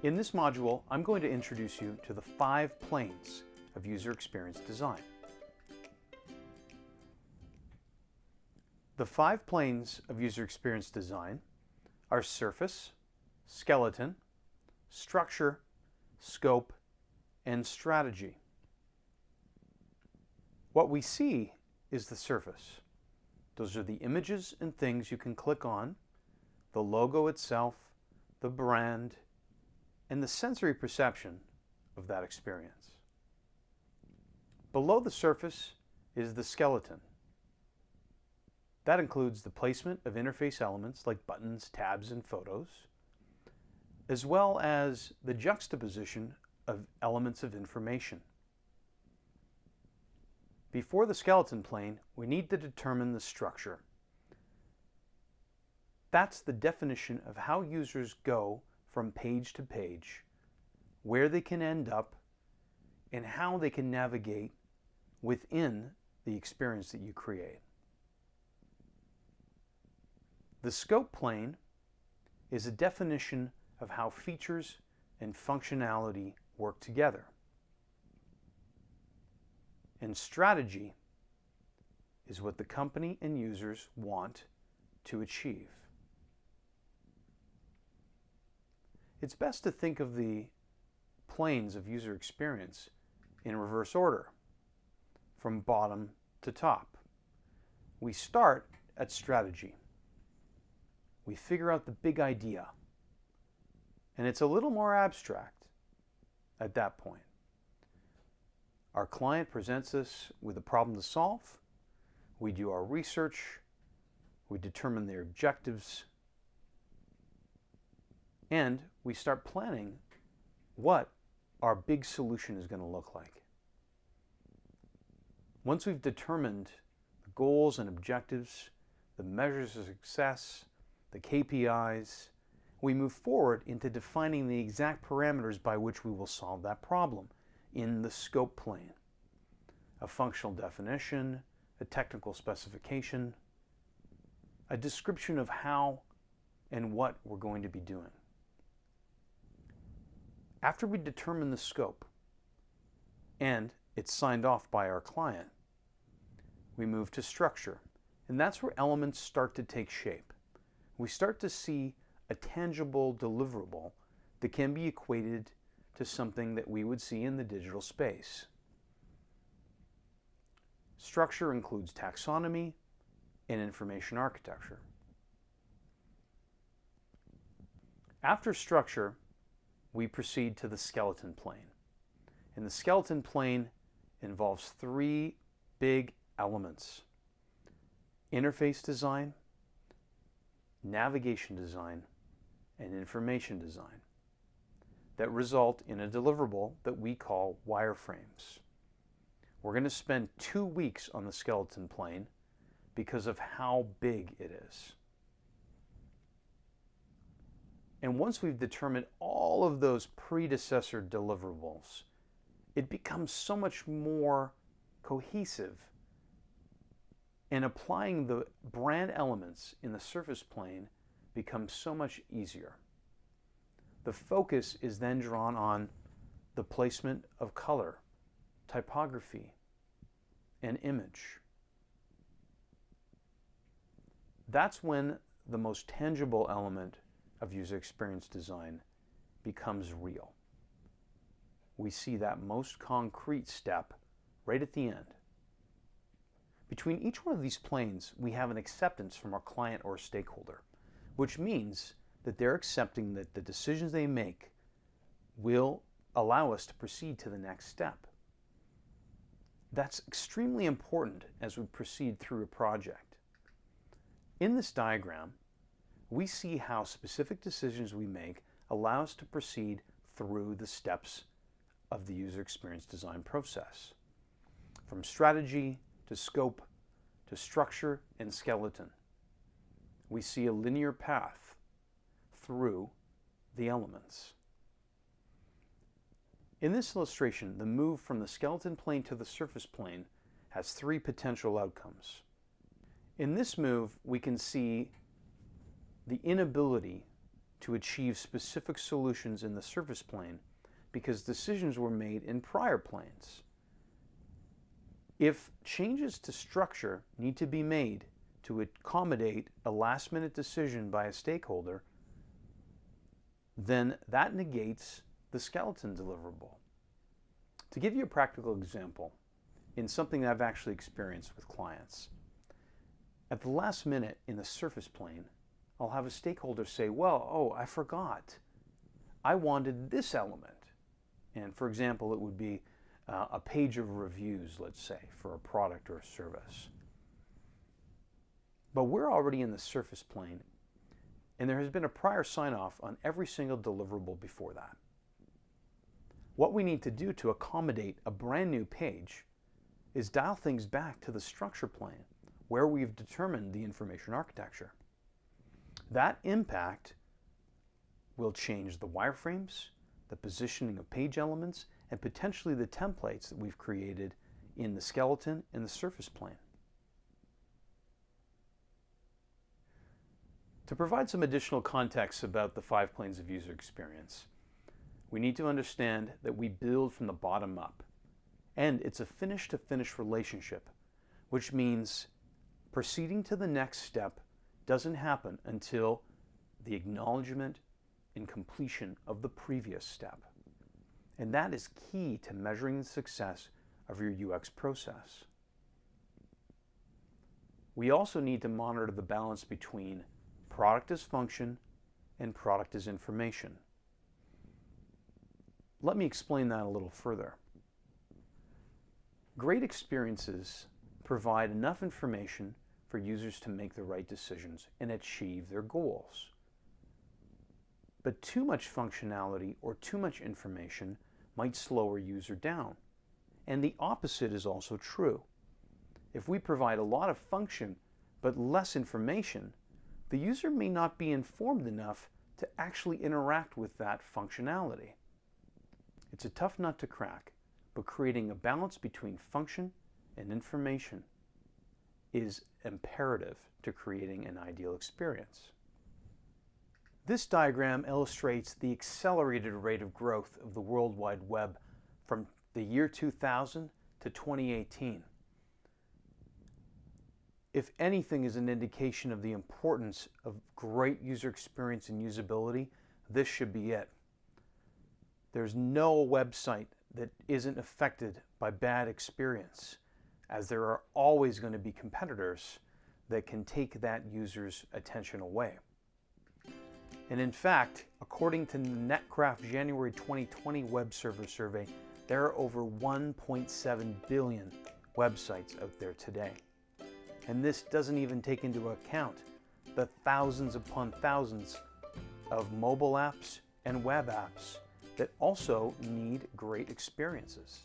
In this module, I'm going to introduce you to the 5 planes of user experience design. The 5 planes of user experience design are surface, skeleton, structure, scope, and strategy. What we see is the surface. Those are the images and things you can click on, the logo itself, the brand, and the sensory perception of that experience. Below the surface is the skeleton. That includes the placement of interface elements like buttons, tabs, and photos, as well as the juxtaposition of elements of information. Before the skeleton plane, we need to determine the structure. That's the definition of how users go from page to page, where they can end up, and how they can navigate within the experience that you create. The scope plane is a definition of how features and functionality work together. And strategy is what the company and users want to achieve. It's best to think of the planes of user experience in reverse order, from bottom to top. We start at strategy. We figure out the big idea, and it's a little more abstract at that point. Our client presents us with a problem to solve. We do our research. We determine their objectives. And we start planning what our big solution is going to look like. Once we've determined the goals and objectives, the measures of success, the KPIs, we move forward into defining the exact parameters by which we will solve that problem in the scope plane. A functional definition, a technical specification, a description of how and what we're going to be doing. After we determine the scope and it's signed off by our client, we move to structure, and that's where elements start to take shape. We start to see a tangible deliverable that can be equated to something that we would see in the digital space. Structure includes taxonomy and information architecture. After structure, we proceed to the skeleton plane. And the skeleton plane involves 3 big elements: interface design, navigation design, and information design that result in a deliverable that we call wireframes. We're going to spend 2 weeks on the skeleton plane because of how big it is. And once we've determined all of those predecessor deliverables, it becomes so much more cohesive, and applying the brand elements in the surface plane becomes so much easier. The focus is then drawn on the placement of color, typography, and image. That's when the most tangible element of user experience design becomes real. We see that most concrete step right at the end. Between each one of these planes, we have an acceptance from our client or stakeholder, which means that they're accepting that the decisions they make will allow us to proceed to the next step. That's extremely important as we proceed through a project. In this diagram, we see how specific decisions we make allow us to proceed through the steps of the user experience design process, from strategy to scope to structure and skeleton. We see a linear path through the elements. In this illustration, the move from the skeleton plane to the surface plane has 3 potential outcomes. In this move, we can see the inability to achieve specific solutions in the surface plane because decisions were made in prior planes. If changes to structure need to be made to accommodate a last-minute decision by a stakeholder, then that negates the skeleton deliverable. To give you a practical example, in something that I've actually experienced with clients, at the last minute in the surface plane, I'll have a stakeholder say, well, oh, I forgot. I wanted this element. And for example, it would be a page of reviews, let's say, for a product or a service. But we're already in the surface plane, and there has been a prior sign-off on every single deliverable before that. What we need to do to accommodate a brand new page is dial things back to the structure plane where we've determined the information architecture. That impact will change the wireframes, the positioning of page elements, and potentially the templates that we've created in the skeleton and the surface plane. To provide some additional context about the 5 planes of user experience, we need to understand that we build from the bottom up, and it's a finish-to-finish relationship, which means proceeding to the next step doesn't happen until the acknowledgement and completion of the previous step. And that is key to measuring the success of your UX process. We also need to monitor the balance between product as function and product as information. Let me explain that a little further. Great experiences provide enough information for users to make the right decisions and achieve their goals. But too much functionality or too much information might slow a user down. And the opposite is also true. If we provide a lot of function but less information, the user may not be informed enough to actually interact with that functionality. It's a tough nut to crack, but creating a balance between function and information is imperative to creating an ideal experience. This diagram illustrates the accelerated rate of growth of the World Wide Web from the year 2000 to 2018. If anything is an indication of the importance of great user experience and usability, this should be it. There's no website that isn't affected by bad experience, as there are always going to be competitors that can take that user's attention away. And in fact, according to the Netcraft January 2020 web server survey, there are over 1.7 billion websites out there today. And this doesn't even take into account the thousands upon thousands of mobile apps and web apps that also need great experiences.